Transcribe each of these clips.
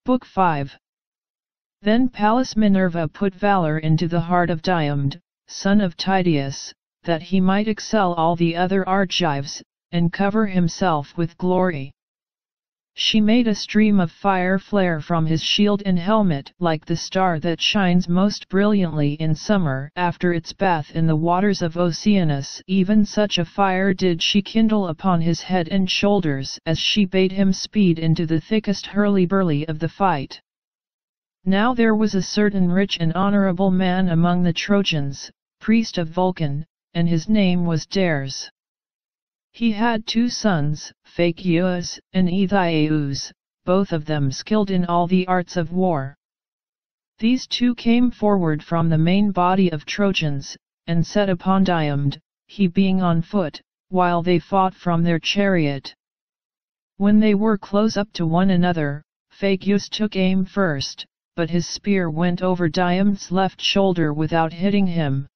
Book 5. Then Pallas Minerva put valor into the heart of Diomed, son of Tydeus, that he might excel all the other Argives, and cover himself with glory. She made a stream of fire flare from his shield and helmet like the star that shines most brilliantly in summer after its bath in the waters of Oceanus. Even such a fire did she kindle upon his head and shoulders as she bade him speed into the thickest hurly-burly of the fight. Now there was a certain rich and honorable man among the Trojans, priest of Vulcan, and his name was Dares. He had 2 sons, Phaeacus and Aethious, both of them skilled in all the arts of war. These 2 came forward from the main body of Trojans, and set upon Diomed, he being on foot, while they fought from their chariot. When they were close up to one another, Phaeacus took aim first, but his spear went over Diomed's left shoulder without hitting him.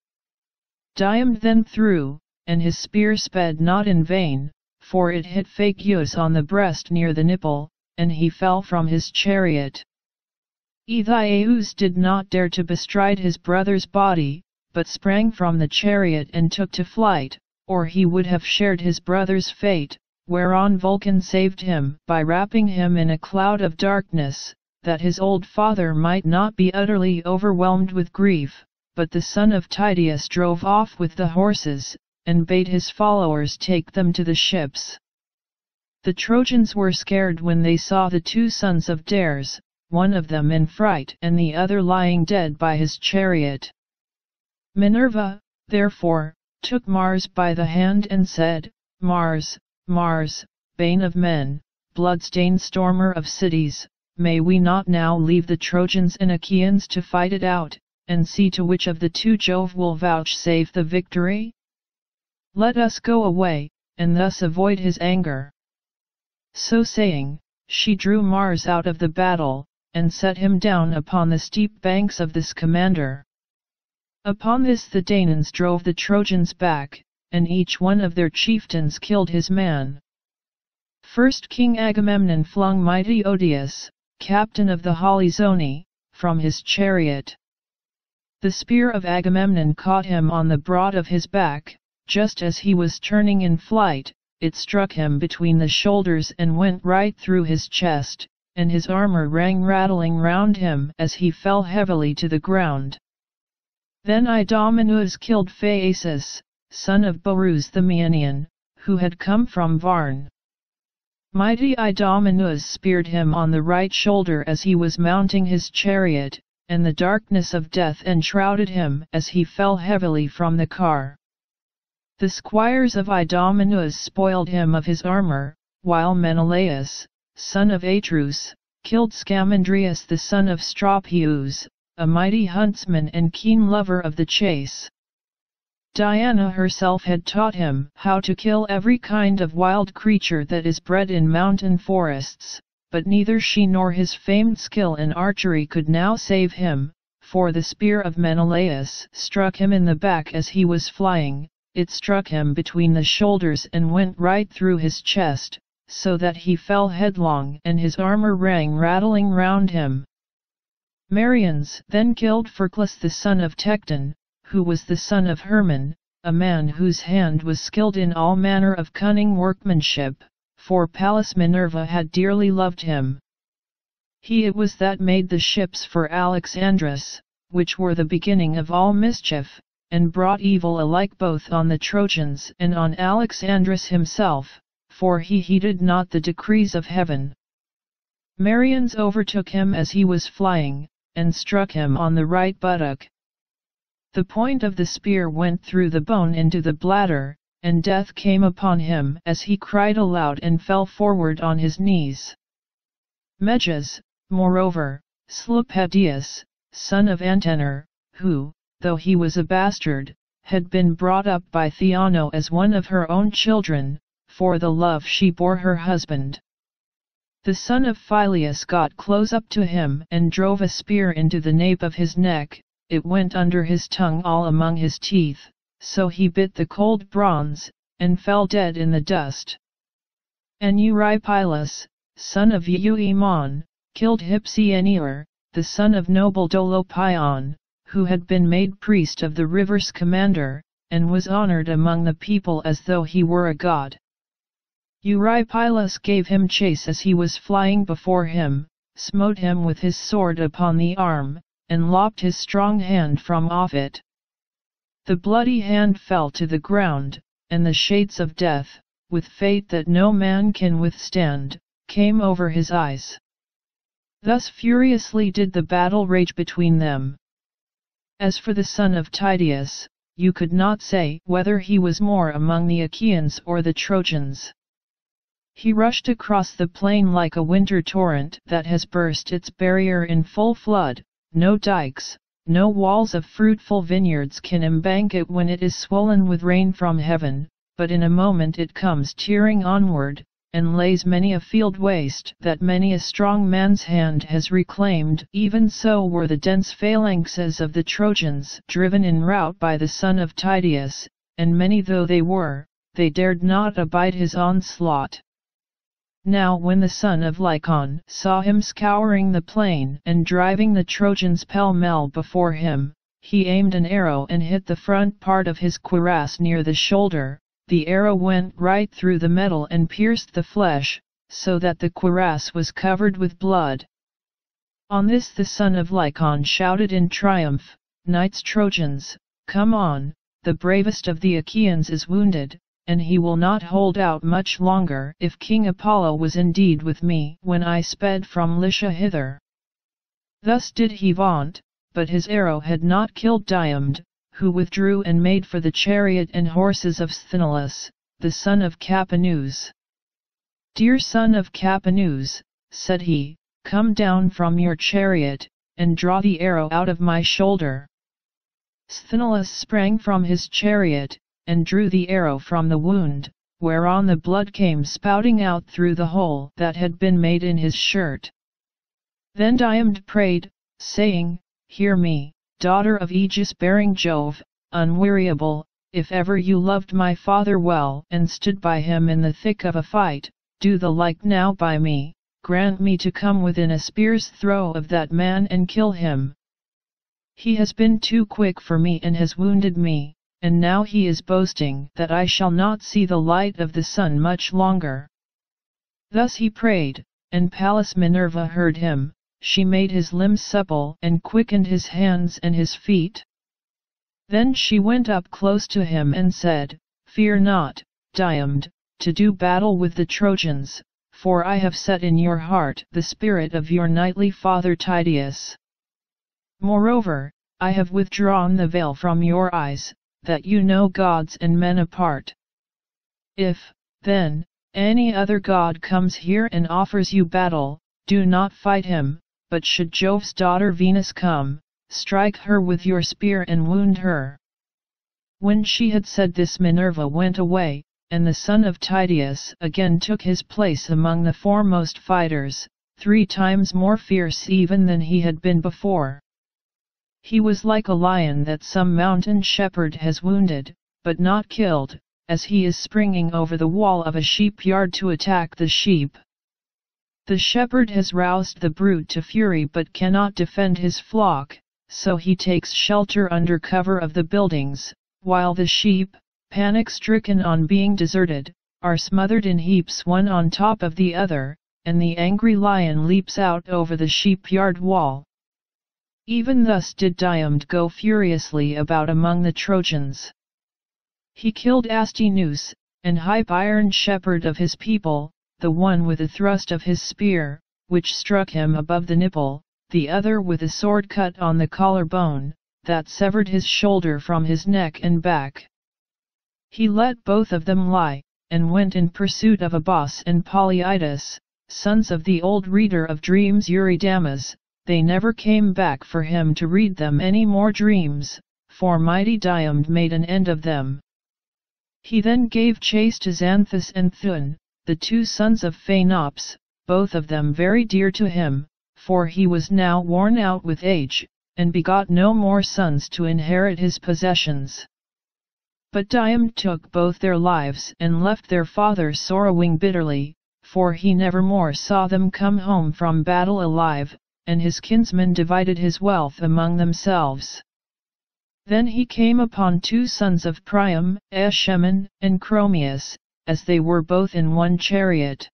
Diomed then threw, and his spear sped not in vain, for it hit Phaeacus on the breast near the nipple, and he fell from his chariot. Aethious did not dare to bestride his brother's body, but sprang from the chariot and took to flight, or he would have shared his brother's fate, whereon Vulcan saved him by wrapping him in a cloud of darkness, that his old father might not be utterly overwhelmed with grief. But the son of Tydeus drove off with the horses, and bade his followers take them to the ships. The Trojans were scared when they saw the 2 sons of Dares, one of them in fright and the other lying dead by his chariot. Minerva, therefore, took Mars by the hand and said, Mars, Mars, bane of men, blood-stained stormer of cities, may we not now leave the Trojans and Achaeans to fight it out, and see to which of the 2 Jove will vouchsafe the victory? Let us go away, and thus avoid his anger. So saying, she drew Mars out of the battle, and set him down upon the steep banks of the Scamander. Upon this the Danaans drove the Trojans back, and each one of their chieftains killed his man. First King Agamemnon flung mighty Odius, captain of the Halizoni, from his chariot. The spear of Agamemnon caught him on the broad of his back. Just as he was turning in flight, it struck him between the shoulders and went right through his chest, and his armor rang rattling round him as he fell heavily to the ground. Then Idomeneus killed Phaeaces, son of Boreas the Maeonian, who had come from Varne. Mighty Idomeneus speared him on the right shoulder as he was mounting his chariot, and the darkness of death enshrouded him as he fell heavily from the car. The squires of Idomeneus spoiled him of his armor, while Menelaus, son of Atreus, killed Scamandrius the son of Stropaeus, a mighty huntsman and keen lover of the chase. Diana herself had taught him how to kill every kind of wild creature that is bred in mountain forests, but neither she nor his famed skill in archery could now save him, for the spear of Menelaus struck him in the back as he was flying. It struck him between the shoulders and went right through his chest, so that he fell headlong and his armor rang rattling round him. Merians then killed Pherclus the son of Tecton, who was the son of Hermon, a man whose hand was skilled in all manner of cunning workmanship, for Pallas Minerva had dearly loved him. He it was that made the ships for Alexandrus, which were the beginning of all mischief, and brought evil alike both on the Trojans and on Alexandrus himself, for he heeded not the decrees of heaven. Merians overtook him as he was flying, and struck him on the right buttock. The point of the spear went through the bone into the bladder, and death came upon him as he cried aloud and fell forward on his knees. Meges, moreover, slew Pedius, son of Antenor, who, though he was a bastard, had been brought up by Theano as one of her own children, for the love she bore her husband. The son of Phyleus got close up to him and drove a spear into the nape of his neck. It went under his tongue all among his teeth, so he bit the cold bronze, and fell dead in the dust. And Eurypylus, son of Euaemon, killed Hypsieneer, the son of noble Dolopion, who had been made priest of the river's commander, and was honored among the people as though he were a god. Eurypylus gave him chase as he was flying before him, smote him with his sword upon the arm, and lopped his strong hand from off it. The bloody hand fell to the ground, and the shades of death, with fate that no man can withstand, came over his eyes. Thus furiously did the battle rage between them. As for the son of Tydeus, you could not say whether he was more among the Achaeans or the Trojans. He rushed across the plain like a winter torrent that has burst its barrier in full flood. No dikes, no walls of fruitful vineyards can embank it when it is swollen with rain from heaven, but in a moment it comes tearing onward, and lays many a field waste that many a strong man's hand has reclaimed. Even so were the dense phalanxes of the Trojans driven in rout by the son of Tydeus, and many though they were, they dared not abide his onslaught. Now when the son of Lycon saw him scouring the plain and driving the Trojans pell-mell before him, he aimed an arrow and hit the front part of his cuirass near the shoulder. The arrow went right through the metal and pierced the flesh, so that the cuirass was covered with blood. On this the son of Lycon shouted in triumph, "Knights Trojans, come on, the bravest of the Achaeans is wounded, and he will not hold out much longer. If King Apollo was indeed with me when I sped from Lycia hither." Thus did he vaunt, but his arrow had not killed Diomed, who withdrew and made for the chariot and horses of Sthenelus, the son of Capaneus. "Dear son of Capaneus," said he, "come down from your chariot, and draw the arrow out of my shoulder." Sthenelus sprang from his chariot, and drew the arrow from the wound, whereon the blood came spouting out through the hole that had been made in his shirt. Then Diomed prayed, saying, "Hear me, daughter of aegis-bearing Jove, unweariable, if ever you loved my father well and stood by him in the thick of a fight, do the like now by me, grant me to come within a spear's throw of that man and kill him. He has been too quick for me and has wounded me, and now he is boasting that I shall not see the light of the sun much longer." Thus he prayed, and Pallas Minerva heard him. She made his limbs supple and quickened his hands and his feet. Then she went up close to him and said, "Fear not, Diomed, to do battle with the Trojans, for I have set in your heart the spirit of your knightly father Tydeus. Moreover, I have withdrawn the veil from your eyes, that you know gods and men apart. If, then, any other god comes here and offers you battle, do not fight him, but should Jove's daughter Venus come, strike her with your spear and wound her." When she had said this, Minerva went away, and the son of Tydeus again took his place among the foremost fighters, 3 times more fierce even than he had been before. He was like a lion that some mountain shepherd has wounded, but not killed, as he is springing over the wall of a sheep-yard to attack the sheep. The shepherd has roused the brute to fury but cannot defend his flock, so he takes shelter under cover of the buildings, while the sheep, panic-stricken on being deserted, are smothered in heaps one on top of the other, and the angry lion leaps out over the sheep-yard wall. Even thus did Diomed go furiously about among the Trojans. He killed Astynous, an high-iron shepherd of his people, the one with a thrust of his spear, which struck him above the nipple, the other with a sword cut on the collarbone, that severed his shoulder from his neck and back. He let both of them lie, and went in pursuit of Abas and Polyidus, sons of the old reader of dreams Eurydamas. They never came back for him to read them any more dreams, for mighty Diomed made an end of them. He then gave chase to Xanthus and Thuon, the 2 sons of Phaenops, both of them very dear to him, for he was now worn out with age, and begot no more sons to inherit his possessions. But Diomed took both their lives and left their father sorrowing bitterly, for he never more saw them come home from battle alive, and his kinsmen divided his wealth among themselves. Then he came upon 2 sons of Priam, Aeschymen, and Chromius, as they were both in one chariot.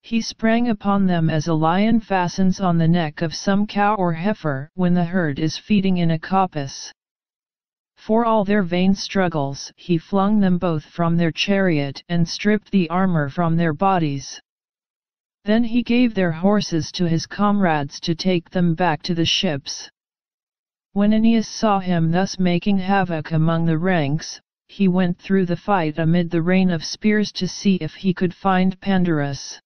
He sprang upon them as a lion fastens on the neck of some cow or heifer when the herd is feeding in a coppice. For all their vain struggles he flung them both from their chariot and stripped the armor from their bodies. Then he gave their horses to his comrades to take them back to the ships. When Aeneas saw him thus making havoc among the ranks, he went through the fight amid the rain of spears to see if he could find Pandarus.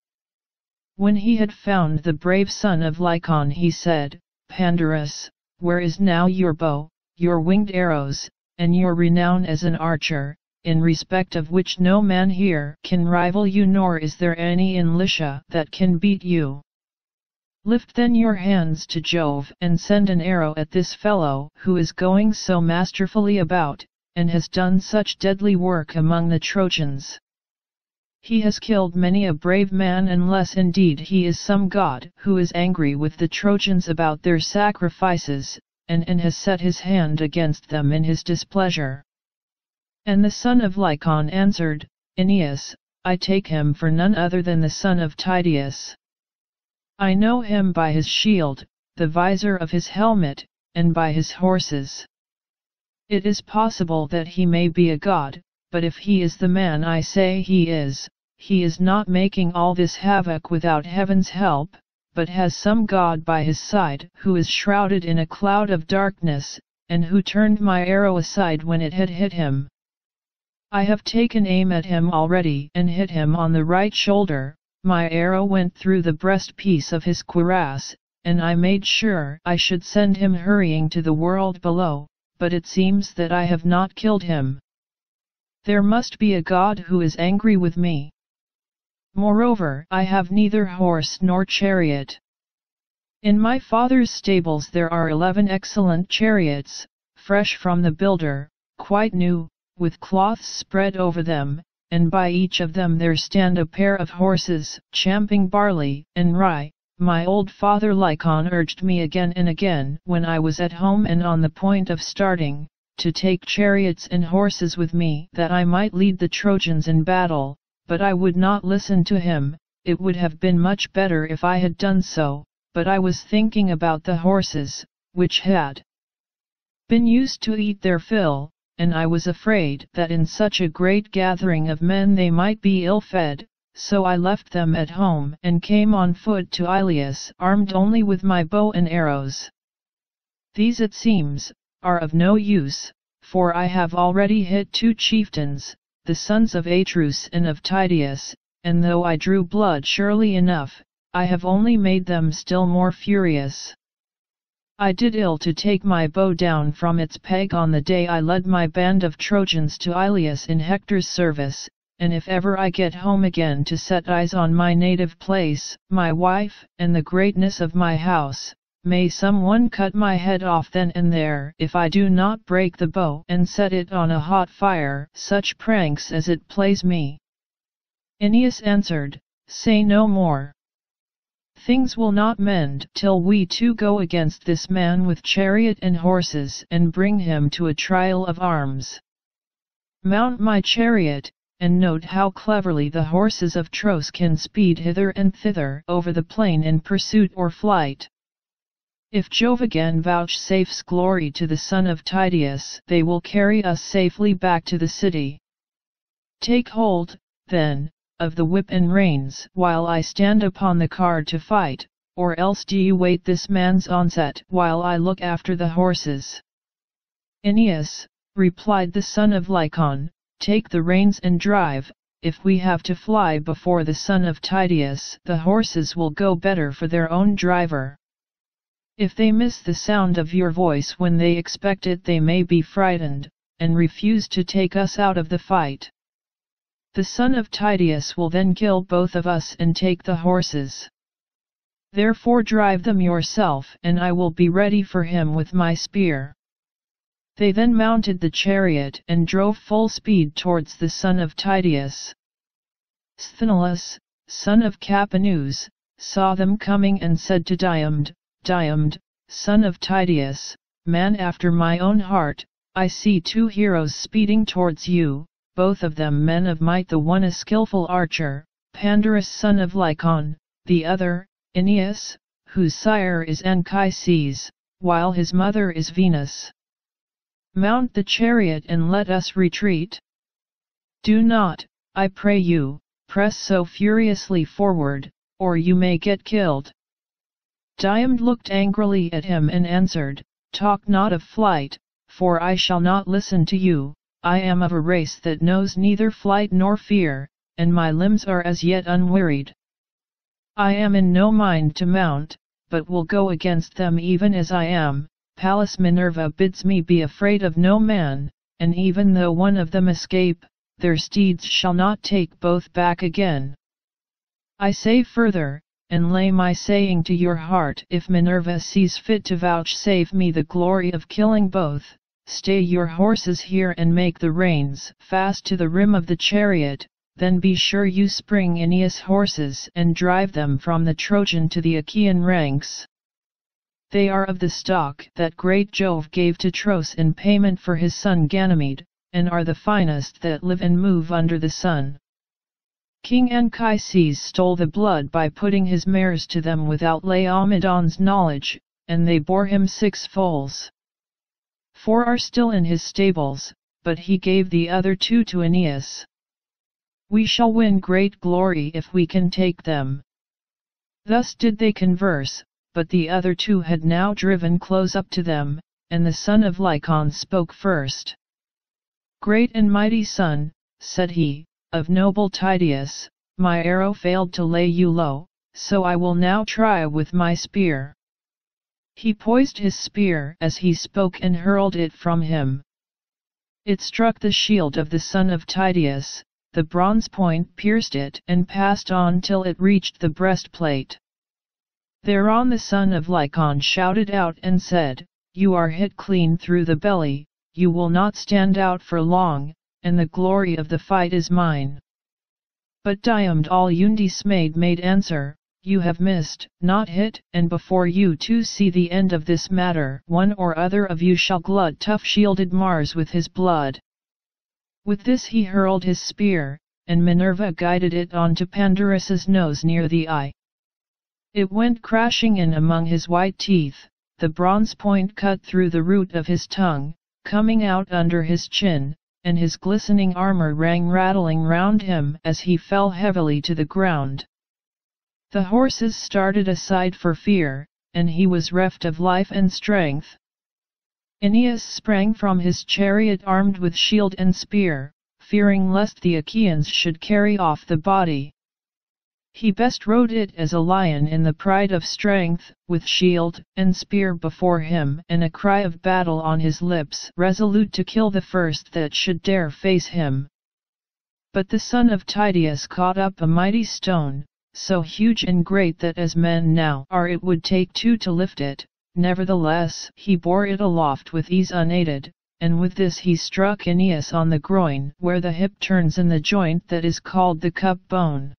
When he had found the brave son of Lycon he said, "Pandarus, where is now your bow, your winged arrows, and your renown as an archer, in respect of which no man here can rival you nor is there any in Lycia that can beat you? Lift then your hands to Jove and send an arrow at this fellow who is going so masterfully about, and has done such deadly work among the Trojans. He has killed many a brave man unless indeed he is some god who is angry with the Trojans about their sacrifices, and has set his hand against them in his displeasure." And the son of Lycon answered, "Aeneas, I take him for none other than the son of Tydeus. I know him by his shield, the visor of his helmet, and by his horses. It is possible that he may be a god, but if he is the man I say he is not making all this havoc without heaven's help, but has some god by his side who is shrouded in a cloud of darkness, and who turned my arrow aside when it had hit him. I have taken aim at him already and hit him on the right shoulder, my arrow went through the breastpiece of his cuirass, and I made sure I should send him hurrying to the world below, but it seems that I have not killed him. There must be a god who is angry with me. Moreover, I have neither horse nor chariot. In my father's stables there are 11 excellent chariots, fresh from the builder, quite new, with cloths spread over them, and by each of them there stand a pair of horses, champing barley and rye. My old father Lycon urged me again and again when I was at home and on the point of starting, to take chariots and horses with me that I might lead the Trojans in battle, but I would not listen to him. It would have been much better if I had done so, but I was thinking about the horses, which had been used to eat their fill, and I was afraid that in such a great gathering of men they might be ill-fed, so I left them at home and came on foot to Iliad armed only with my bow and arrows. These it seems, are of no use, for I have already hit 2 chieftains, the sons of Atreus and of Tydeus, and though I drew blood surely enough, I have only made them still more furious. I did ill to take my bow down from its peg on the day I led my band of Trojans to Iliad in Hector's service, and if ever I get home again to set eyes on my native place, my wife, and the greatness of my house, may someone cut my head off then and there if I do not break the bow and set it on a hot fire, such pranks as it plays me." Aeneas answered, "Say no more. Things will not mend till we 2 go against this man with chariot and horses and bring him to a trial of arms. Mount my chariot, and note how cleverly the horses of Tros can speed hither and thither over the plain in pursuit or flight. If Jove again vouchsafes glory to the son of Tydeus, they will carry us safely back to the city. Take hold, then, of the whip and reins while I stand upon the car to fight, or else do you wait this man's onset while I look after the horses." "Aeneas," replied the son of Lycon, "take the reins and drive. If we have to fly before the son of Tydeus, the horses will go better for their own driver. If they miss the sound of your voice when they expect it, they may be frightened, and refuse to take us out of the fight. The son of Tydeus will then kill both of us and take the horses. Therefore drive them yourself, and I will be ready for him with my spear." They then mounted the chariot and drove full speed towards the son of Tydeus. Sthenelus, son of Capaneus, saw them coming and said to Diomed, Diomed, son of Tydeus, man after my own heart, I see two heroes speeding towards you, both of them men of might, the one a skillful archer, Pandarus son of Lycon, the other, Aeneas, whose sire is Anchises, while his mother is Venus. Mount the chariot and let us retreat. Do not, I pray you, press so furiously forward, or you may get killed. Diomed looked angrily at him and answered, Talk not of flight, for I shall not listen to you. I am of a race that knows neither flight nor fear, and my limbs are as yet unwearied. I am in no mind to mount, but will go against them even as I am. Pallas Minerva bids me be afraid of no man, and even though one of them escape, their steeds shall not take both back again. I say further, and lay my saying to your heart, if Minerva sees fit to vouchsafe me the glory of killing both, stay your horses here and make the reins fast to the rim of the chariot, then be sure you spring Aeneas' horses and drive them from the Trojan to the Achaean ranks. They are of the stock that great Jove gave to Tros in payment for his son Ganymede, and are the finest that live and move under the sun. King Anchises stole the blood by putting his mares to them without Laomedon's knowledge, and they bore him 6 foals. 4 are still in his stables, but he gave the other 2 to Aeneas. We shall win great glory if we can take them. Thus did they converse, but the other 2 had now driven close up to them, and the son of Lycon spoke first. Great and mighty son, said he, of noble Tydeus, my arrow failed to lay you low, so I will now try with my spear. He poised his spear as he spoke and hurled it from him. It struck the shield of the son of Tydeus, the bronze point pierced it and passed on till it reached the breastplate. Thereon the son of Lycon shouted out and said, You are hit clean through the belly, you will not stand out for long, and the glory of the fight is mine. But Diomed all undismayed made answer, You have missed, not hit, and before you 2 see the end of this matter, one or other of you shall glut tough-shielded Mars with his blood. With this he hurled his spear, and Minerva guided it onto Pandarus's nose near the eye. It went crashing in among his white teeth, the bronze point cut through the root of his tongue, coming out under his chin, and his glistening armor rang rattling round him as he fell heavily to the ground. The horses started aside for fear, and he was reft of life and strength. Aeneas sprang from his chariot armed with shield and spear, fearing lest the Achaeans should carry off the body. He best rode it as a lion in the pride of strength, with shield and spear before him and a cry of battle on his lips, resolute to kill the first that should dare face him. But the son of Tydeus caught up a mighty stone, so huge and great that as men now are it would take 2 to lift it, nevertheless he bore it aloft with ease unaided, and with this he struck Aeneas on the groin where the hip turns in the joint that is called the cup bone.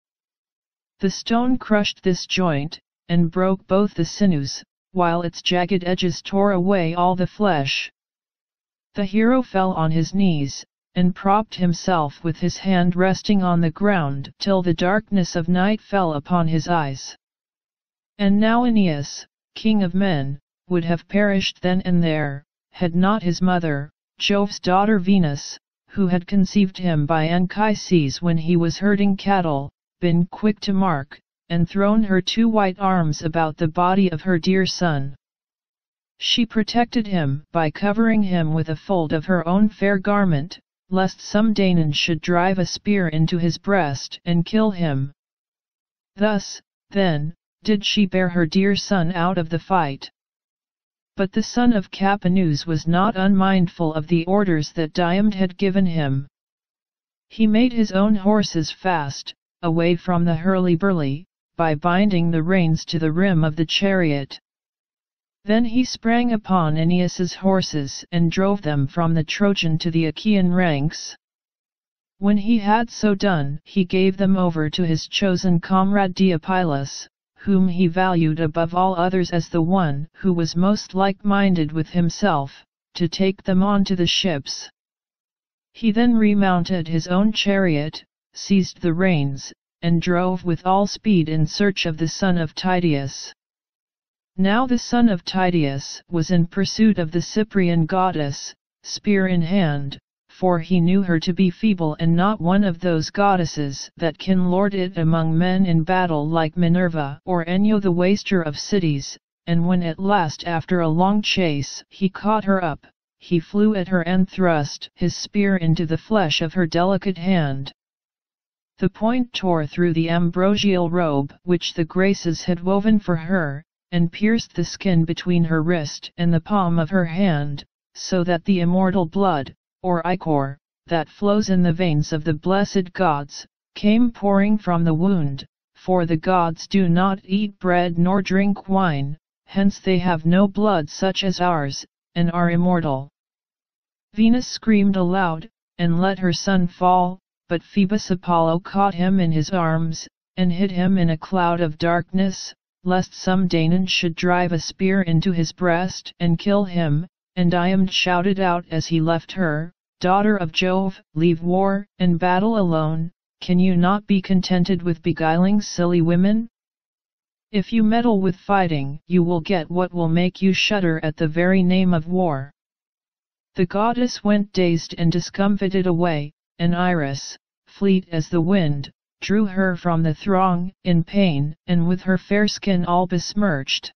The stone crushed this joint, and broke both the sinews, while its jagged edges tore away all the flesh. The hero fell on his knees, and propped himself with his hand resting on the ground till the darkness of night fell upon his eyes. And now Aeneas, king of men, would have perished then and there, had not his mother, Jove's daughter Venus, who had conceived him by Anchises when he was herding cattle, been quick to mark, and thrown her 2 white arms about the body of her dear son. She protected him by covering him with a fold of her own fair garment, lest some Danaan should drive a spear into his breast and kill him. Thus, then, did she bear her dear son out of the fight. But the son of Capaneus was not unmindful of the orders that Diomed had given him. He made his own horses fast, away from the hurly-burly, by binding the reins to the rim of the chariot. Then he sprang upon Aeneas's horses and drove them from the Trojan to the Achaean ranks. When he had so done, he gave them over to his chosen comrade Deipylus, whom he valued above all others as the one who was most like-minded with himself, to take them on to the ships. He then remounted his own chariot, seized the reins, and drove with all speed in search of the son of Tydeus. Now the son of Tydeus was in pursuit of the Cyprian goddess, spear in hand, for he knew her to be feeble and not one of those goddesses that can lord it among men in battle like Minerva or Enyo the waster of cities, and when at last after a long chase he caught her up, he flew at her and thrust his spear into the flesh of her delicate hand. The point tore through the ambrosial robe which the Graces had woven for her, and pierced the skin between her wrist and the palm of her hand, so that the immortal blood, or ichor, that flows in the veins of the blessed gods, came pouring from the wound, for the gods do not eat bread nor drink wine, hence they have no blood such as ours, and are immortal. Venus screamed aloud, and let her son fall, but Phoebus Apollo caught him in his arms, and hid him in a cloud of darkness, lest some Danaan should drive a spear into his breast and kill him, and Diomed shouted out as he left her, "Daughter of Jove, leave war and battle alone, can you not be contented with beguiling silly women? If you meddle with fighting, you will get what will make you shudder at the very name of war." The goddess went dazed and discomfited away, and Iris, fleet as the wind, drew her from the throng, in pain, and with her fair skin all besmirched.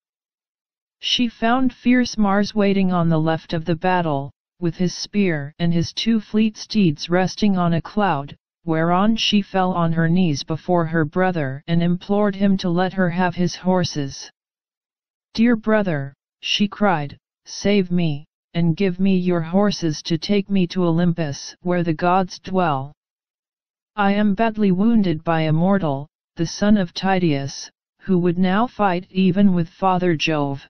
She found fierce Mars waiting on the left of the battle, with his spear and his 2 fleet steeds resting on a cloud, whereon she fell on her knees before her brother and implored him to let her have his horses. "Dear brother," she cried, "save me, and give me your horses to take me to Olympus where the gods dwell. I am badly wounded by a mortal, the son of Tydeus, who would now fight even with Father Jove."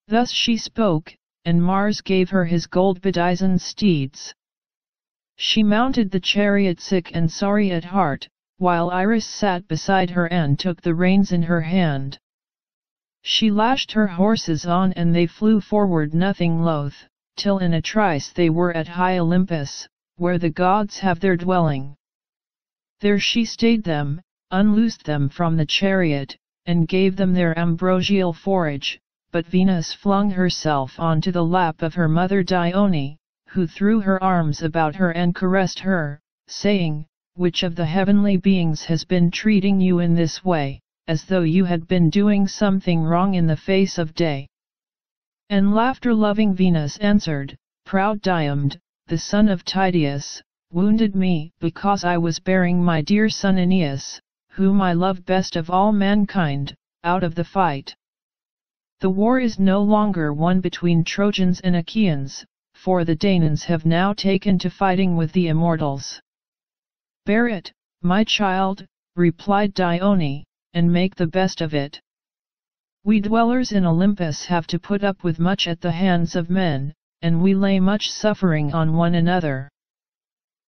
Thus she spoke, and Mars gave her his gold-bedizened steeds. She mounted the chariot sick and sorry at heart, while Iris sat beside her and took the reins in her hand. She lashed her horses on and they flew forward nothing loath, till in a trice they were at high Olympus, where the gods have their dwelling. There she stayed them, unloosed them from the chariot, and gave them their ambrosial forage, but Venus flung herself onto the lap of her mother Dione, who threw her arms about her and caressed her, saying, "Which of the heavenly beings has been treating you in this way, as though you had been doing something wrong in the face of day?" And laughter-loving Venus answered, "Proud Diomed, the son of Tydeus, wounded me because I was bearing my dear son Aeneas, whom I love best of all mankind, out of the fight. The war is no longer one between Trojans and Achaeans, for the Danaans have now taken to fighting with the immortals." "Bear it, my child," replied Dione, "and make the best of it. We dwellers in Olympus have to put up with much at the hands of men, and we lay much suffering on one another.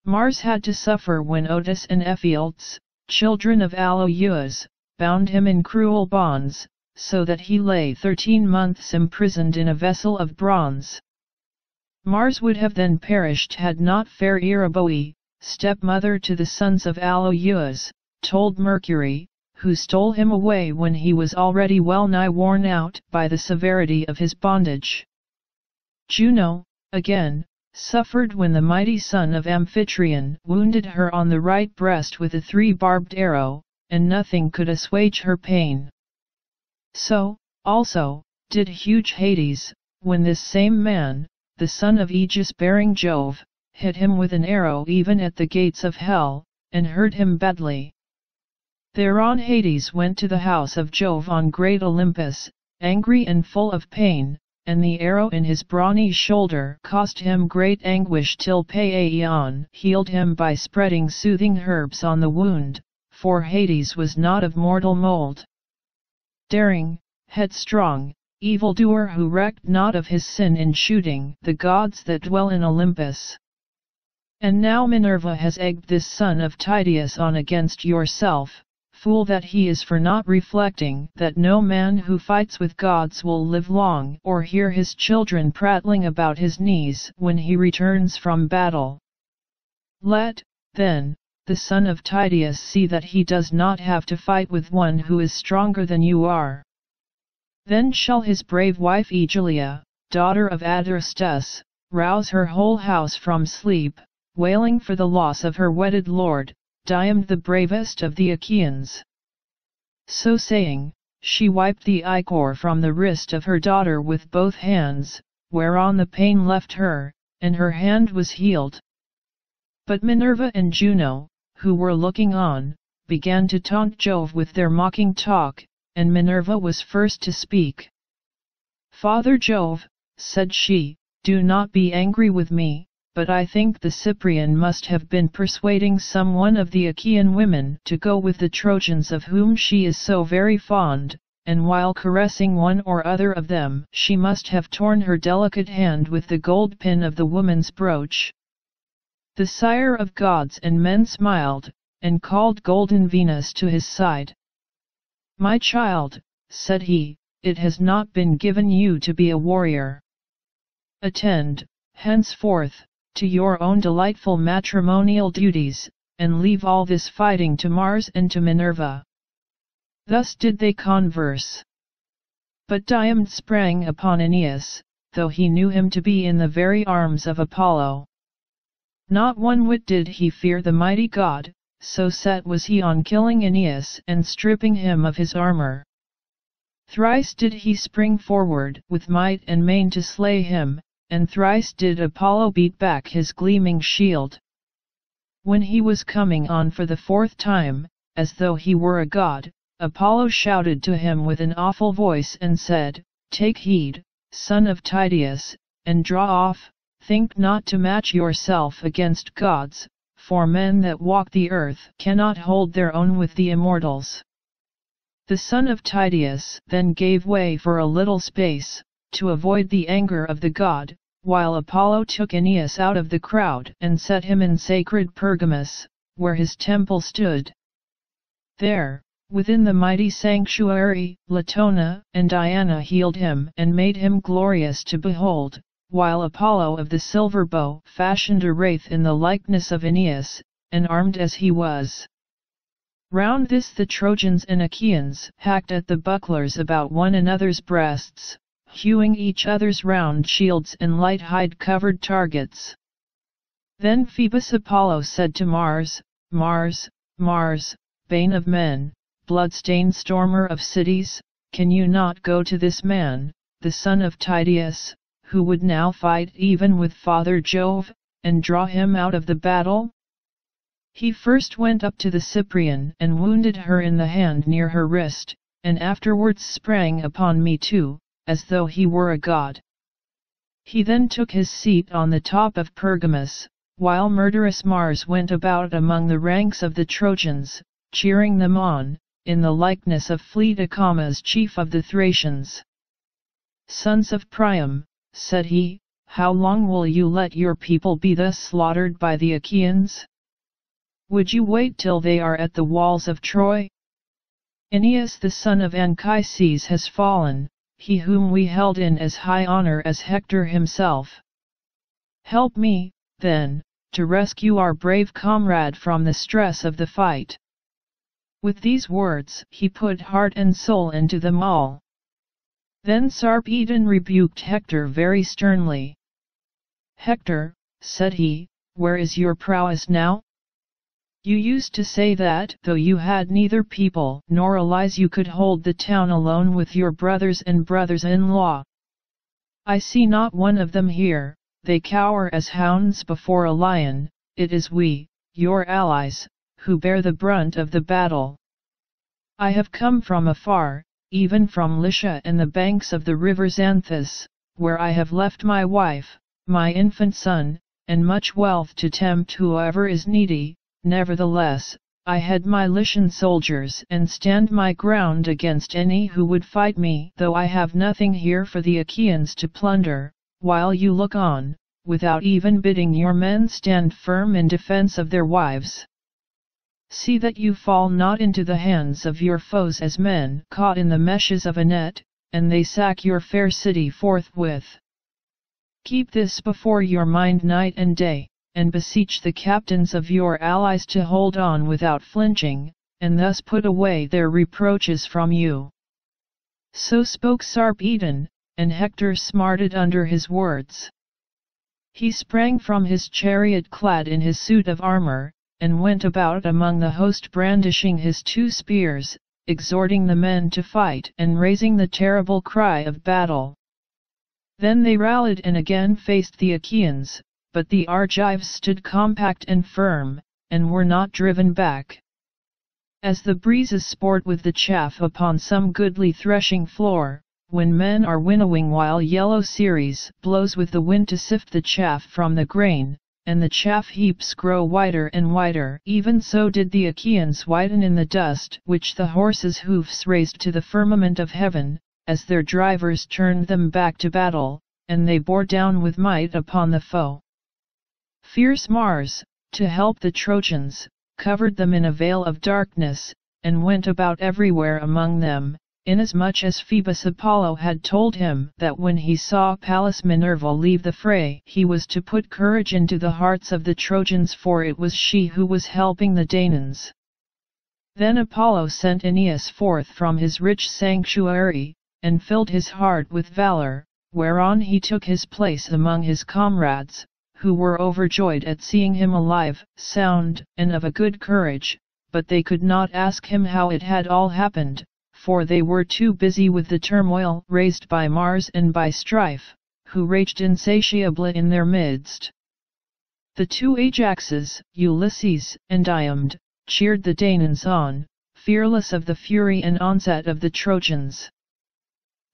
Mars had to suffer when Otus and Ephialtes, children of Aloeus, bound him in cruel bonds, so that he lay 13 months imprisoned in a vessel of bronze. Mars would have then perished had not fair Eryboe, stepmother to the sons of Aloeus, told Mercury, who stole him away when he was already well nigh worn out by the severity of his bondage. Juno, again, suffered when the mighty son of Amphitryon wounded her on the right breast with a 3-barbed arrow, and nothing could assuage her pain. So, also, did huge Hades, when this same man, the son of Aegis-bearing Jove, hit him with an arrow even at the gates of hell, and hurt him badly. Thereon Hades went to the house of Jove on great Olympus, angry and full of pain, and the arrow in his brawny shoulder caused him great anguish till Paion healed him by spreading soothing herbs on the wound, for Hades was not of mortal mold. Daring, headstrong, evildoer who recked not of his sin in shooting the gods that dwell in Olympus. And now Minerva has egged this son of Tydeus on against yourself, fool that he is for not reflecting that no man who fights with gods will live long or hear his children prattling about his knees when he returns from battle. Let, then, the son of Tydeus see that he does not have to fight with one who is stronger than you are. Then shall his brave wife Aegilia, daughter of Adrastus, rouse her whole house from sleep, wailing for the loss of her wedded lord, Diomed the bravest of the Achaeans. So saying, she wiped the ichor from the wrist of her daughter with both hands, whereon the pain left her, and her hand was healed. But Minerva and Juno, who were looking on, began to taunt Jove with their mocking talk, and Minerva was first to speak. "Father Jove," said she, "do not be angry with me, but I think the Cyprian must have been persuading some one of the Achaean women to go with the Trojans of whom she is so very fond, and while caressing one or other of them she must have torn her delicate hand with the gold pin of the woman's brooch." The sire of gods and men smiled, and called golden Venus to his side. "My child," said he, "it has not been given you to be a warrior. Attend, henceforth, to your own delightful matrimonial duties, and leave all this fighting to Mars and to Minerva." Thus did they converse. But Diomed sprang upon Aeneas, though he knew him to be in the very arms of Apollo. Not one whit did he fear the mighty god, so set was he on killing Aeneas and stripping him of his armor. Thrice did he spring forward with might and main to slay him, and thrice did Apollo beat back his gleaming shield. When he was coming on for the fourth time, as though he were a god, Apollo shouted to him with an awful voice and said, "Take heed, son of Tydeus, and draw off, think not to match yourself against gods, for men that walk the earth cannot hold their own with the immortals." The son of Tydeus then gave way for a little space, to avoid the anger of the god, while Apollo took Aeneas out of the crowd and set him in sacred Pergamus, where his temple stood. There, within the mighty sanctuary, Latona and Diana healed him and made him glorious to behold, while Apollo of the silver bow fashioned a wraith in the likeness of Aeneas, and armed as he was. Round this the Trojans and Achaeans hacked at the bucklers about one another's breasts, hewing each other's round shields and light hide-covered targets. Then Phoebus Apollo said to Mars, "Mars, Mars, bane of men, blood-stained stormer of cities, can you not go to this man, the son of Tydeus, who would now fight even with Father Jove, and draw him out of the battle?" He first went up to the Cyprian and wounded her in the hand near her wrist, and afterwards sprang upon me too, as though he were a god. He then took his seat on the top of Pergamus, while murderous Mars went about among the ranks of the Trojans, cheering them on, in the likeness of fleet Acamas, chief of the Thracians. "Sons of Priam," said he, "how long will you let your people be thus slaughtered by the Achaeans? Would you wait till they are at the walls of Troy? Aeneas the son of Anchises has fallen, he whom we held in as high honor as Hector himself. Help me, then, to rescue our brave comrade from the stress of the fight." With these words he put heart and soul into them all. Then Sarpedon rebuked Hector very sternly. "Hector," said he, "where is your prowess now? You used to say that though you had neither people nor allies you could hold the town alone with your brothers and brothers-in-law. I see not one of them here, they cower as hounds before a lion. It is we, your allies, who bear the brunt of the battle. I have come from afar, even from Lycia and the banks of the river Xanthus, where I have left my wife, my infant son, and much wealth to tempt whoever is needy. Nevertheless, I head my Lycian soldiers and stand my ground against any who would fight me, though I have nothing here for the Achaeans to plunder, while you look on, without even bidding your men stand firm in defense of their wives. See that you fall not into the hands of your foes as men caught in the meshes of a net, and they sack your fair city forthwith. Keep this before your mind night and day, and beseech the captains of your allies to hold on without flinching, and thus put away their reproaches from you." So spoke Sarpedon, and Hector smarted under his words. He sprang from his chariot clad in his suit of armor, and went about among the host brandishing his 2 spears, exhorting the men to fight and raising the terrible cry of battle. Then they rallied and again faced the Achaeans, but the Argives stood compact and firm, and were not driven back. As the breezes sport with the chaff upon some goodly threshing floor, when men are winnowing while yellow Ceres blows with the wind to sift the chaff from the grain, and the chaff heaps grow whiter and whiter, even so did the Achaeans whiten in the dust which the horses' hoofs raised to the firmament of heaven, as their drivers turned them back to battle, and they bore down with might upon the foe. Fierce Mars, to help the Trojans, covered them in a veil of darkness, and went about everywhere among them, inasmuch as Phoebus Apollo had told him that when he saw Pallas Minerva leave the fray he was to put courage into the hearts of the Trojans, for it was she who was helping the Danaans. Then Apollo sent Aeneas forth from his rich sanctuary, and filled his heart with valor, whereon he took his place among his comrades, who were overjoyed at seeing him alive, sound, and of a good courage, but they could not ask him how it had all happened, for they were too busy with the turmoil raised by Mars and by Strife, who raged insatiably in their midst. The 2 Ajaxes, Ulysses and Diomed, cheered the Danaans on, fearless of the fury and onset of the Trojans.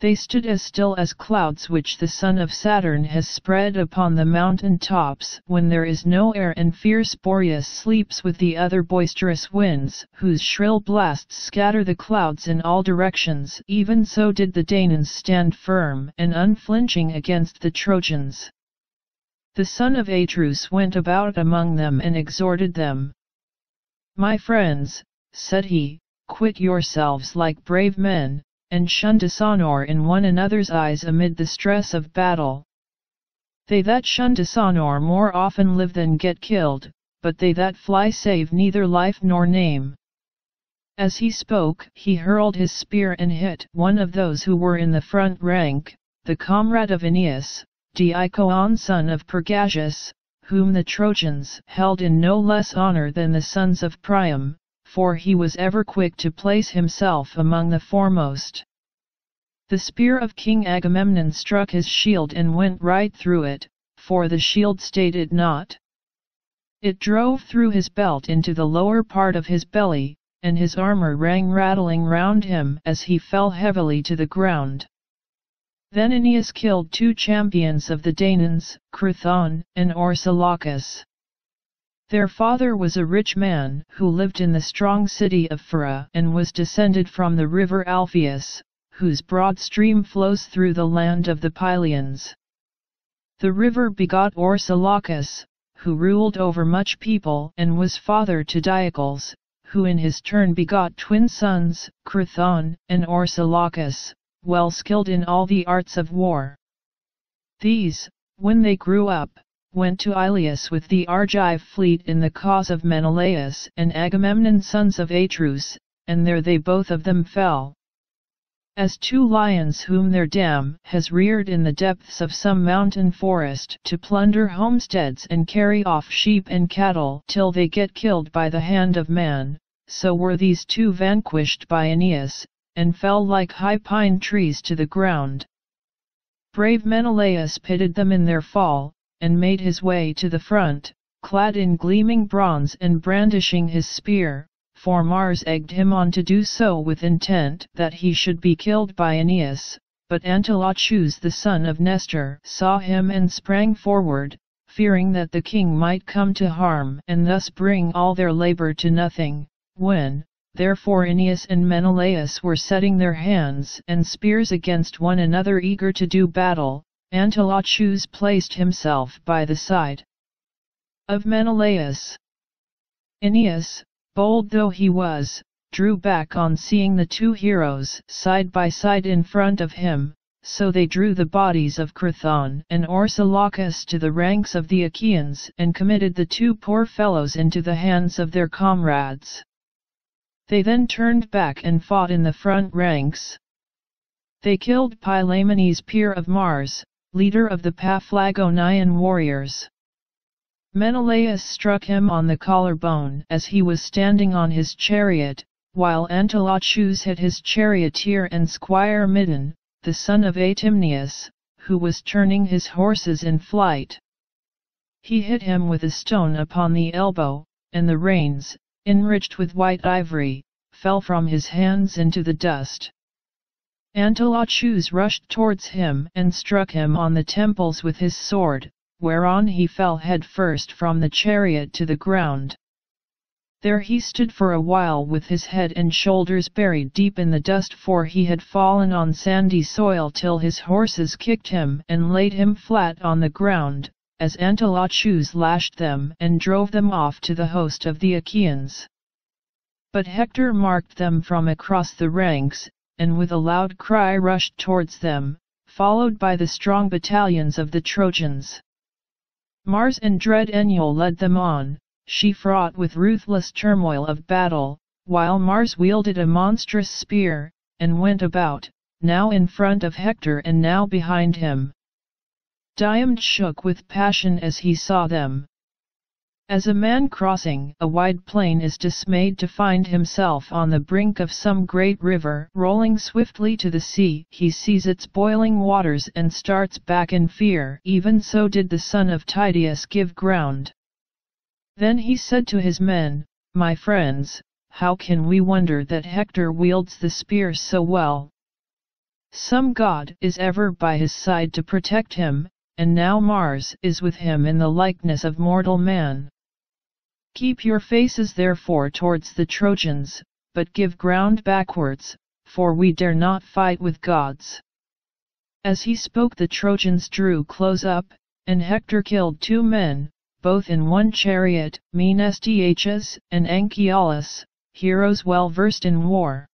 They stood as still as clouds which the son of Saturn has spread upon the mountain tops when there is no air, and fierce Boreas sleeps with the other boisterous winds whose shrill blasts scatter the clouds in all directions. Even so did the Danaans stand firm and unflinching against the Trojans. The son of Atreus went about among them and exhorted them. "My friends," said he, "quit yourselves like brave men, and shun dishonor in one another's eyes amid the stress of battle. They that shun dishonor more often live than get killed, but they that fly save neither life nor name." As he spoke, he hurled his spear and hit one of those who were in the front rank, the comrade of Aeneas, Deicoon son of Pergasus, whom the Trojans held in no less honor than the sons of Priam, for he was ever quick to place himself among the foremost. The spear of King Agamemnon struck his shield and went right through it, for the shield stayed it not. It drove through his belt into the lower part of his belly, and his armor rang rattling round him as he fell heavily to the ground. Then Aeneas killed 2 champions of the Danaans, Crithon and Orsilochus. Their father was a rich man who lived in the strong city of Phera and was descended from the river Alpheus, whose broad stream flows through the land of the Pylians. The river begot Orsilochus, who ruled over much people and was father to Diocles, who in his turn begot twin sons, Crithon and Orsilochus, well skilled in all the arts of war. These, when they grew up, went to Iliad with the Argive fleet in the cause of Menelaus and Agamemnon sons of Atreus, and there they both of them fell. As 2 lions whom their dam has reared in the depths of some mountain forest to plunder homesteads and carry off sheep and cattle till they get killed by the hand of man, so were these 2 vanquished by Aeneas, and fell like high pine trees to the ground. Brave Menelaus pitied them in their fall, and made his way to the front, clad in gleaming bronze and brandishing his spear, for Mars egged him on to do so with intent that he should be killed by Aeneas, but Antilochus the son of Nestor saw him and sprang forward, fearing that the king might come to harm and thus bring all their labor to nothing. When, therefore, Aeneas and Menelaus were setting their hands and spears against one another eager to do battle, Antilochus placed himself by the side of Menelaus. Aeneas, bold though he was, drew back on seeing the two heroes side by side in front of him, so they drew the bodies of Crithon and Orsilochus to the ranks of the Achaeans and committed the two poor fellows into the hands of their comrades. They then turned back and fought in the front ranks. They killed Pylaemenes, peer of Mars, leader of the Paphlagonian warriors. Menelaus struck him on the collarbone as he was standing on his chariot, while Antilochus hit his charioteer and squire Midon, the son of Atimneus, who was turning his horses in flight. He hit him with a stone upon the elbow, and the reins, enriched with white ivory, fell from his hands into the dust. Antilochus rushed towards him and struck him on the temples with his sword, whereon he fell head first from the chariot to the ground. There he stood for a while with his head and shoulders buried deep in the dust, for he had fallen on sandy soil till his horses kicked him and laid him flat on the ground, as Antilochus lashed them and drove them off to the host of the Achaeans. But Hector marked them from across the ranks, and with a loud cry rushed towards them, followed by the strong battalions of the Trojans. Mars and dread Enyo led them on, she fraught with ruthless turmoil of battle, while Mars wielded a monstrous spear, and went about, now in front of Hector and now behind him. Diomed shook with passion as he saw them. As a man crossing a wide plain is dismayed to find himself on the brink of some great river rolling swiftly to the sea, he sees its boiling waters and starts back in fear, even so did the son of Tydeus give ground. Then he said to his men, "My friends, how can we wonder that Hector wields the spear so well? Some god is ever by his side to protect him, and now Mars is with him in the likeness of mortal man. Keep your faces therefore towards the Trojans, but give ground backwards, for we dare not fight with gods." As he spoke, the Trojans drew close up, and Hector killed 2 men, both in one chariot, Mnestheus and Anchialus, heroes well versed in war.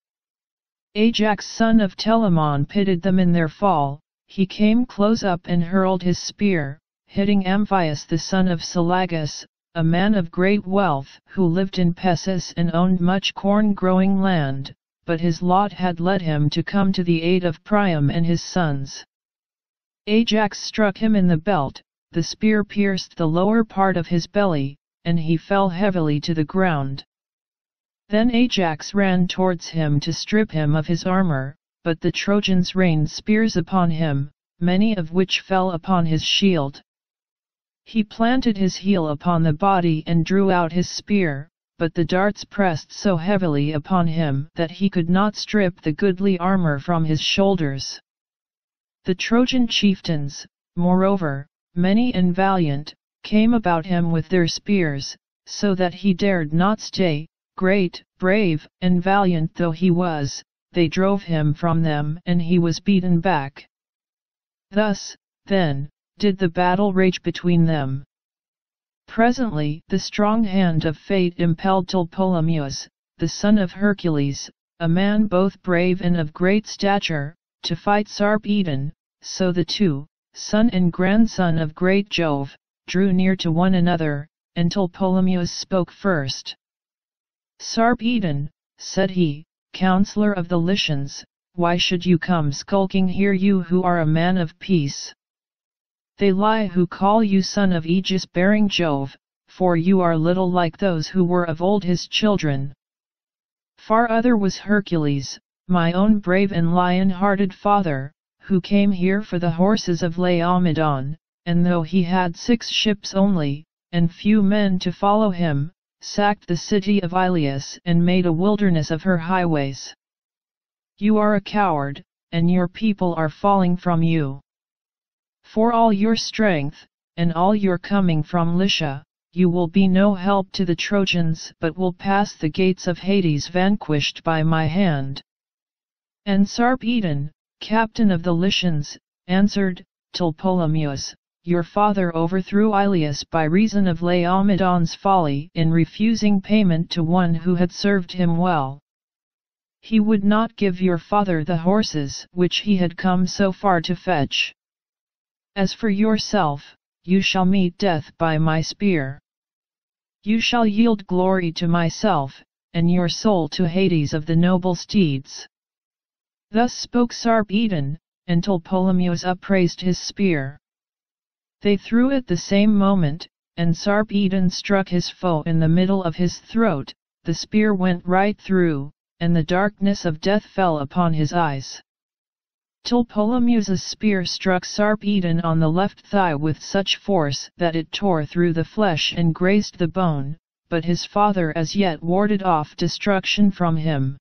Ajax son of Telamon pitied them in their fall. He came close up and hurled his spear, hitting Amphius the son of Salagus, a man of great wealth who lived in Pessis and owned much corn-growing land, but his lot had led him to come to the aid of Priam and his sons. Ajax struck him in the belt, the spear pierced the lower part of his belly, and he fell heavily to the ground. Then Ajax ran towards him to strip him of his armor, but the Trojans rained spears upon him, many of which fell upon his shield. He planted his heel upon the body and drew out his spear, but the darts pressed so heavily upon him that he could not strip the goodly armor from his shoulders. The Trojan chieftains, moreover, many and valiant, came about him with their spears, so that he dared not stay. Great, brave, and valiant though he was, they drove him from them and he was beaten back. Thus, then, did the battle rage between them. Presently the strong hand of fate impelled Tlepolemus, the son of Hercules, a man both brave and of great stature, to fight Sarpedon, so the two, son and grandson of great Jove, drew near to one another, and Tlepolemus spoke first. "Sarpedon," said he, "counselor of the Lycians, why should you come skulking here, you who are a man of peace? They lie who call you son of Aegis-bearing Jove, for you are little like those who were of old his children. Far other was Hercules, my own brave and lion-hearted father, who came here for the horses of Laomedon, and though he had 6 ships only, and few men to follow him, sacked the city of Iliad and made a wilderness of her highways. You are a coward, and your people are falling from you. For all your strength, and all your coming from Lycia, you will be no help to the Trojans but will pass the gates of Hades vanquished by my hand." And Sarpedon, captain of the Lycians, answered, Tlepolemus, your father overthrew Ilias by reason of Laomedon's folly in refusing payment to one who had served him well. He would not give your father the horses which he had come so far to fetch. As for yourself, you shall meet death by my spear. You shall yield glory to myself, and your soul to Hades of the noble steeds. Thus spoke Sarpedon, and Tlepolemus upraised his spear. They threw it the same moment, and Sarpedon struck his foe in the middle of his throat. The spear went right through, and the darkness of death fell upon his eyes. Tlepolemus's spear struck Sarpedon on the left thigh with such force that it tore through the flesh and grazed the bone, but his father as yet warded off destruction from him.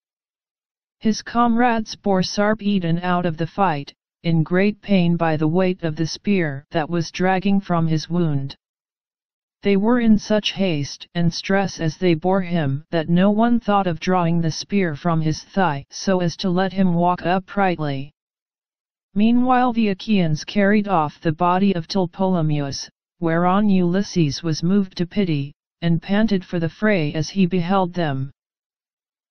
His comrades bore Sarpedon out of the fight, in great pain by the weight of the spear that was dragging from his wound. They were in such haste and stress as they bore him that no one thought of drawing the spear from his thigh so as to let him walk uprightly. Meanwhile the Achaeans carried off the body of Tlepolemus, whereon Ulysses was moved to pity, and panted for the fray as he beheld them.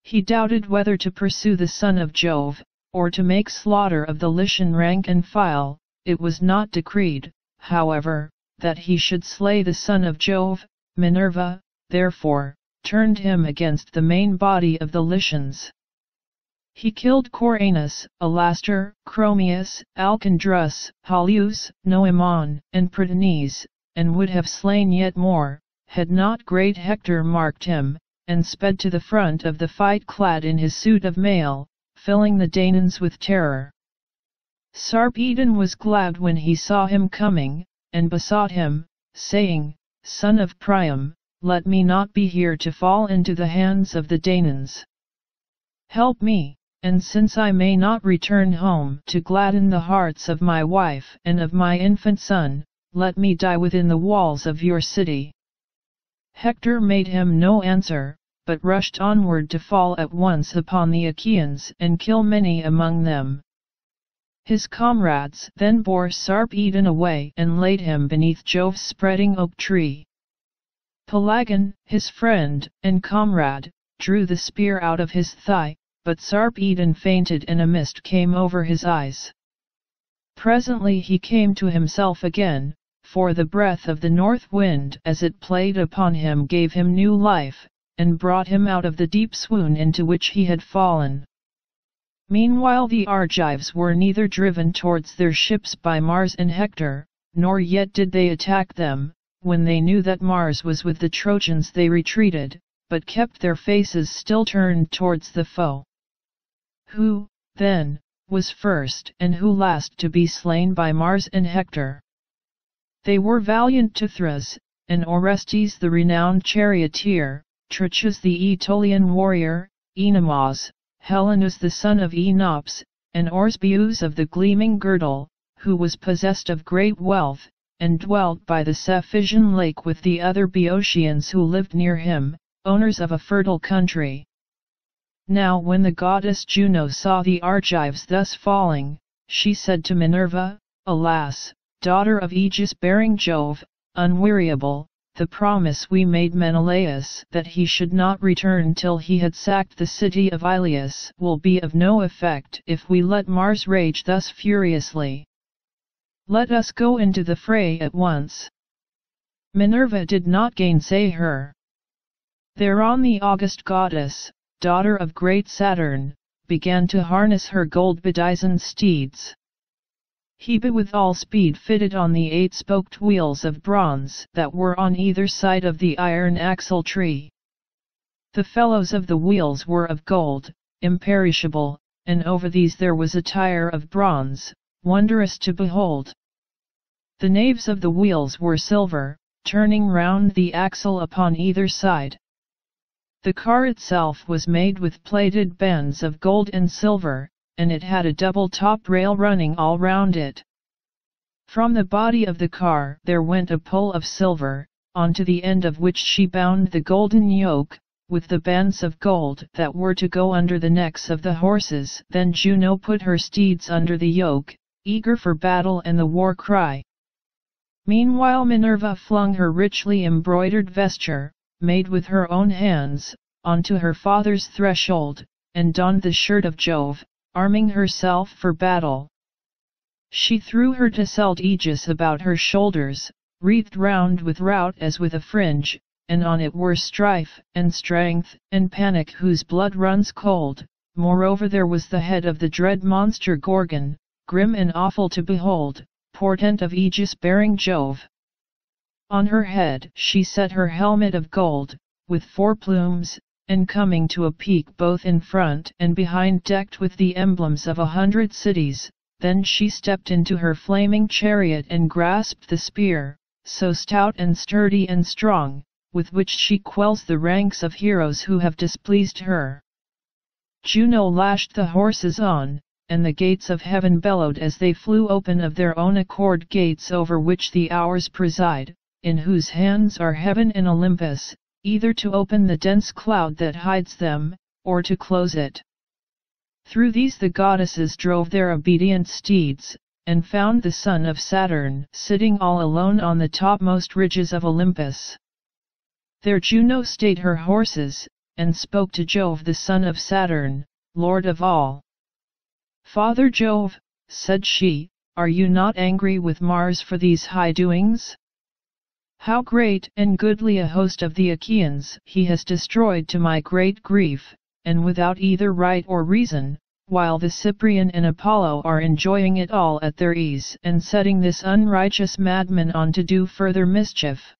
He doubted whether to pursue the son of Jove, or to make slaughter of the Lycian rank and file. It was not decreed, however, that he should slay the son of Jove. Minerva, therefore, turned him against the main body of the Lycians. He killed Coranus, Alastor, Chromius, Alcandrus, Halius, Noemon, and Prytanes, and would have slain yet more, had not great Hector marked him, and sped to the front of the fight clad in his suit of mail, filling the Danaans with terror. Sarpedon was glad when he saw him coming, and besought him, saying, Son of Priam, let me not be here to fall into the hands of the Danaans. Help me, and since I may not return home to gladden the hearts of my wife and of my infant son, let me die within the walls of your city. Hector made him no answer, but rushed onward to fall at once upon the Achaeans and kill many among them. His comrades then bore Sarpedon away and laid him beneath Jove's spreading oak tree. Pelagon, his friend and comrade, drew the spear out of his thigh, but Sarpedon fainted and a mist came over his eyes. Presently he came to himself again, for the breath of the north wind as it played upon him gave him new life, and brought him out of the deep swoon into which he had fallen. Meanwhile the Argives were neither driven towards their ships by Mars and Hector, nor yet did they attack them. When they knew that Mars was with the Trojans they retreated, but kept their faces still turned towards the foe. Who, then, was first and who last to be slain by Mars and Hector? They were valiant Tithras, and Orestes the renowned charioteer, Trichus the Aetolian warrior, Enemos, Helenus the son of Enops, and Oresbeus of the gleaming girdle, who was possessed of great wealth, and dwelt by the Saphisian lake with the other Boeotians who lived near him, owners of a fertile country. Now when the goddess Juno saw the Argives thus falling, she said to Minerva, Alas, daughter of Aegis-bearing Jove, unweariable, the promise we made Menelaus that he should not return till he had sacked the city of Ilias will be of no effect if we let Mars rage thus furiously. Let us go into the fray at once. Minerva did not gainsay her. Thereon the august goddess, daughter of great Saturn, began to harness her gold-bedizened steeds. Hebe with all speed fitted on the 8-spoked wheels of bronze that were on either side of the iron axle tree. The felloes of the wheels were of gold, imperishable, and over these there was a tire of bronze, wondrous to behold. The naves of the wheels were silver, turning round the axle upon either side. The car itself was made with plated bands of gold and silver, and it had a double top rail running all round it. From the body of the car there went a pole of silver, onto the end of which she bound the golden yoke, with the bands of gold that were to go under the necks of the horses. Then Juno put her steeds under the yoke, eager for battle and the war cry. Meanwhile Minerva flung her richly embroidered vesture, made with her own hands, onto her father's threshold, and donned the shirt of Jove, arming herself for battle. She threw her tasseled aegis about her shoulders, wreathed round with rout as with a fringe, and on it were strife, and strength, and panic whose blood runs cold. Moreover there was the head of the dread monster Gorgon, grim and awful to behold, portent of aegis-bearing Jove. On her head she set her helmet of gold, with 4 plumes, and coming to a peak both in front and behind decked with the emblems of 100 cities, then she stepped into her flaming chariot and grasped the spear, so stout and sturdy and strong, with which she quells the ranks of heroes who have displeased her. Juno lashed the horses on, and the gates of heaven bellowed as they flew open of their own accord, gates over which the Hours preside, in whose hands are heaven and Olympus, either to open the dense cloud that hides them, or to close it. Through these the goddesses drove their obedient steeds, and found the son of Saturn sitting all alone on the topmost ridges of Olympus. There Juno stayed her horses, and spoke to Jove the son of Saturn, lord of all. "Father Jove," said she, "are you not angry with Mars for these high doings? How great and goodly a host of the Achaeans he has destroyed to my great grief, and without either right or reason, while the Cyprian and Apollo are enjoying it all at their ease and setting this unrighteous madman on to do further mischief.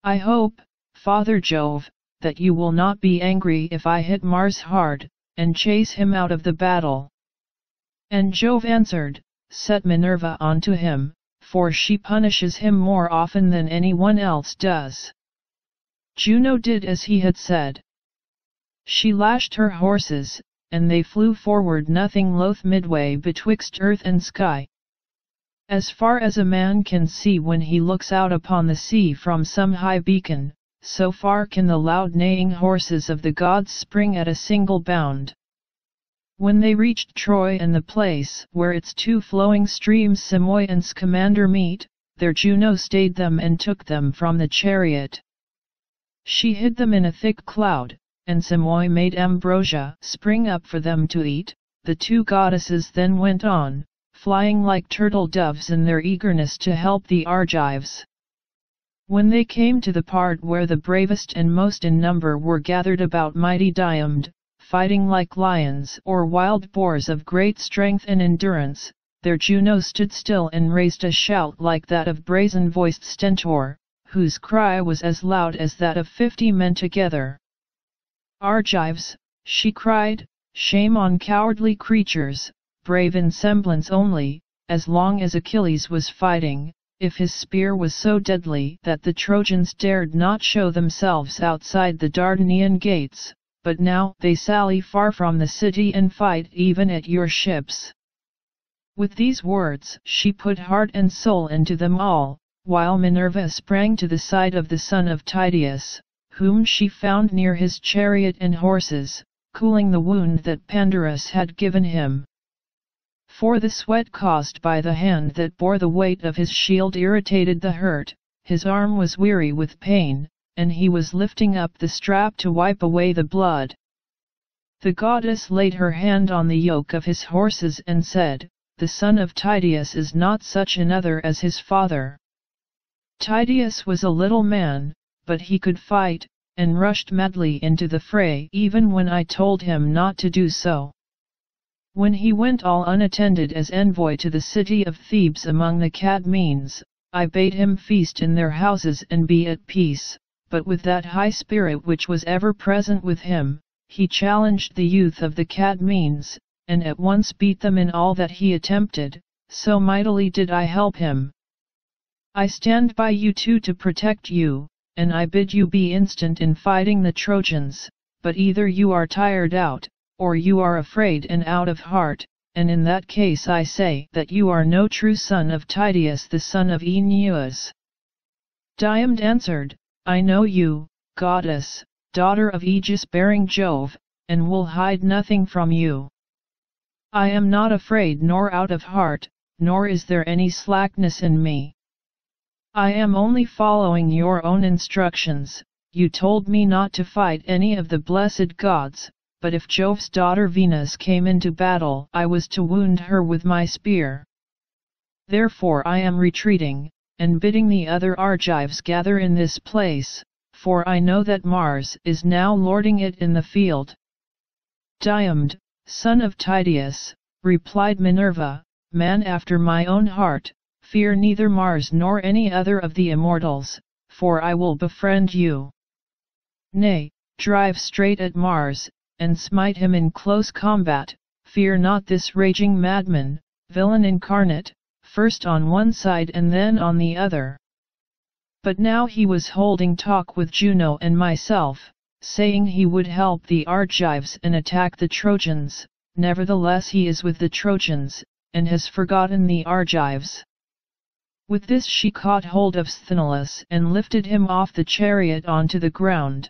I hope, Father Jove, that you will not be angry if I hit Mars hard, and chase him out of the battle." And Jove answered, "Set Minerva onto him, for she punishes him more often than anyone else does." Juno did as he had said. She lashed her horses, and they flew forward nothing loath midway betwixt earth and sky. As far as a man can see when he looks out upon the sea from some high beacon, so far can the loud neighing horses of the gods spring at a single bound. When they reached Troy and the place where its 2 flowing streams Simois and Scamander meet, there Juno stayed them and took them from the chariot. She hid them in a thick cloud, and Simois made ambrosia spring up for them to eat. The 2 goddesses then went on, flying like turtle doves in their eagerness to help the Argives. When they came to the part where the bravest and most in number were gathered about mighty Diomed, fighting like lions or wild boars of great strength and endurance, there Juno stood still and raised a shout like that of brazen-voiced Stentor, whose cry was as loud as that of 50 men together. "Argives," she cried, "shame on cowardly creatures, brave in semblance only, as long as Achilles was fighting, if his spear was so deadly that the Trojans dared not show themselves outside the Dardanian gates, but now they sally far from the city and fight even at your ships." With these words she put heart and soul into them all, while Minerva sprang to the side of the son of Tydeus, whom she found near his chariot and horses, cooling the wound that Pandarus had given him. For the sweat caused by the hand that bore the weight of his shield irritated the hurt, his arm was weary with pain, and he was lifting up the strap to wipe away the blood. The goddess laid her hand on the yoke of his horses and said, "The son of Tydeus is not such another as his father." Tydeus was a little man, but he could fight, and rushed madly into the fray even when I told him not to do so. When he went all unattended as envoy to the city of Thebes among the Cadmeans, I bade him feast in their houses and be at peace, but with that high spirit which was ever present with him, he challenged the youth of the Cadmeans, and at once beat them in all that he attempted, so mightily did I help him. I stand by you too to protect you, and I bid you be instant in fighting the Trojans, but either you are tired out, or you are afraid and out of heart, and in that case I say that you are no true son of Tydeus the son of Aeneas. Diomed answered, "I know you, goddess, daughter of aegis-bearing Jove, and will hide nothing from you. I am not afraid nor out of heart, nor is there any slackness in me. I am only following your own instructions. You told me not to fight any of the blessed gods, but if Jove's daughter Venus came into battle, I was to wound her with my spear. Therefore I am retreating, and bidding the other Argives gather in this place, for I know that Mars is now lording it in the field. Diomed, son of Tydeus, replied Minerva, man after my own heart, fear neither Mars nor any other of the immortals, for I will befriend you. Nay, drive straight at Mars, and smite him in close combat, fear not this raging madman, villain incarnate, first on one side and then on the other. But now he was holding talk with Juno and myself, saying he would help the Argives and attack the Trojans, nevertheless he is with the Trojans, and has forgotten the Argives. With this she caught hold of Sthenelus and lifted him off the chariot onto the ground.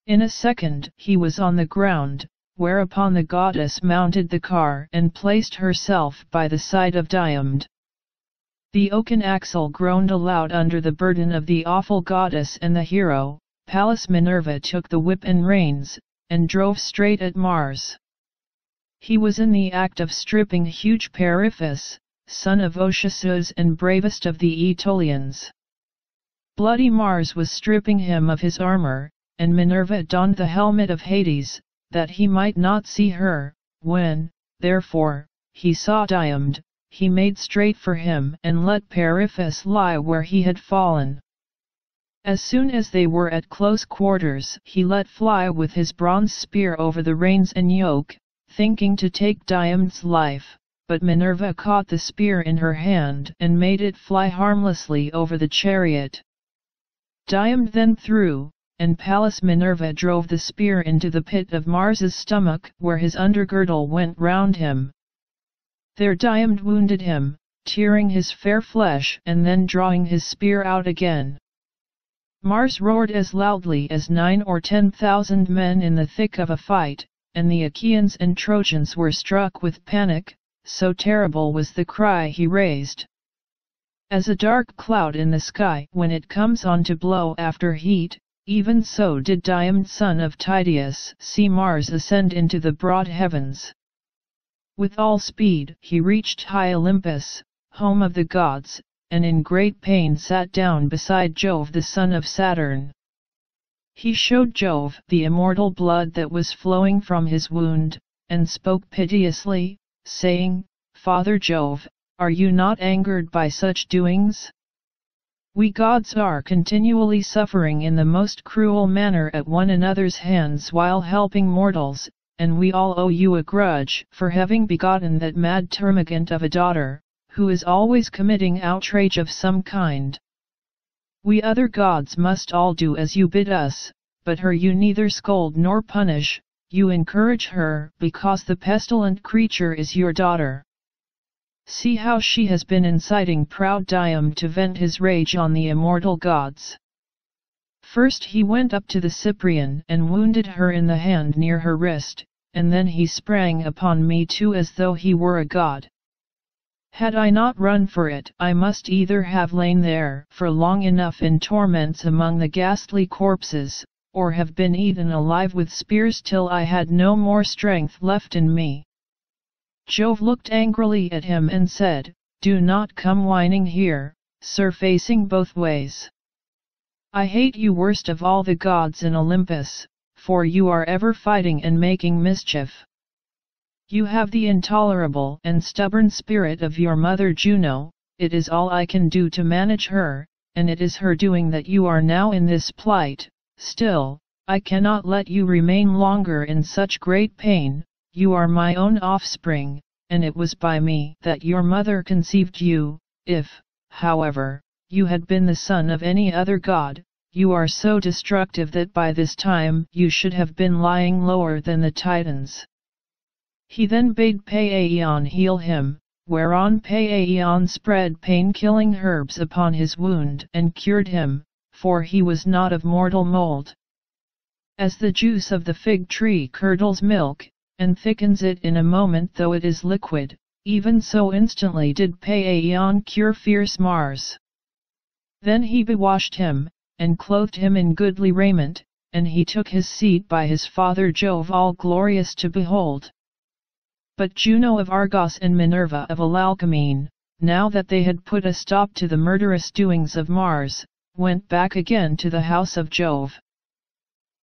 In a second he was on the ground, whereupon the goddess mounted the car and placed herself by the side of Diomed. The oaken axle groaned aloud under the burden of the awful goddess, and the hero, Pallas Minerva, took the whip and reins, and drove straight at Mars. He was in the act of stripping huge Periphas, son of Ocesus and bravest of the Aetolians. Bloody Mars was stripping him of his armor, and Minerva donned the helmet of Hades, that he might not see her. When, therefore, he saw Diomed, he made straight for him and let Periphas lie where he had fallen. As soon as they were at close quarters, he let fly with his bronze spear over the reins and yoke, thinking to take Diomed's life, but Minerva caught the spear in her hand and made it fly harmlessly over the chariot. Diomed then threw, and Pallas Minerva drove the spear into the pit of Mars's stomach, where his undergirdle went round him. There Diomed wounded him, tearing his fair flesh and then drawing his spear out again. Mars roared as loudly as 9 or 10,000 men in the thick of a fight, and the Achaeans and Trojans were struck with panic, so terrible was the cry he raised. As a dark cloud in the sky when it comes on to blow after heat, even so did Diomed son of Tydeus see Mars ascend into the broad heavens. With all speed he reached high Olympus, home of the gods, and in great pain sat down beside Jove the son of Saturn. He showed Jove the immortal blood that was flowing from his wound, and spoke piteously, saying, Father Jove, are you not angered by such doings? We gods are continually suffering in the most cruel manner at one another's hands while helping mortals, and we all owe you a grudge for having begotten that mad termagant of a daughter, who is always committing outrage of some kind. We other gods must all do as you bid us, but her you neither scold nor punish, you encourage her because the pestilent creature is your daughter. See how she has been inciting proud Diomed to vent his rage on the immortal gods. First he went up to the Cyprian and wounded her in the hand near her wrist, and then he sprang upon me too as though he were a god. Had I not run for it, I must either have lain there for long enough in torments among the ghastly corpses, or have been eaten alive with spears till I had no more strength left in me. Jove looked angrily at him and said, Do not come whining here, sir, facing both ways. I hate you worst of all the gods in Olympus, for you are ever fighting and making mischief. You have the intolerable and stubborn spirit of your mother Juno, it is all I can do to manage her, and it is her doing that you are now in this plight. Still, I cannot let you remain longer in such great pain. You are my own offspring, and it was by me that your mother conceived you. If, however, you had been the son of any other god, you are so destructive that by this time you should have been lying lower than the Titans. He then bade Paeeon heal him, whereon Paeeon spread pain-killing herbs upon his wound and cured him, for he was not of mortal mold. As the juice of the fig tree curdles milk, and thickens it in a moment though it is liquid, Even so instantly did Paeeon cure fierce Mars. Then he bewashed him, and clothed him in goodly raiment, and he took his seat by his father Jove all glorious to behold. But Juno of Argos and Minerva of Alalcomene, now that they had put a stop to the murderous doings of Mars, went back again to the house of Jove.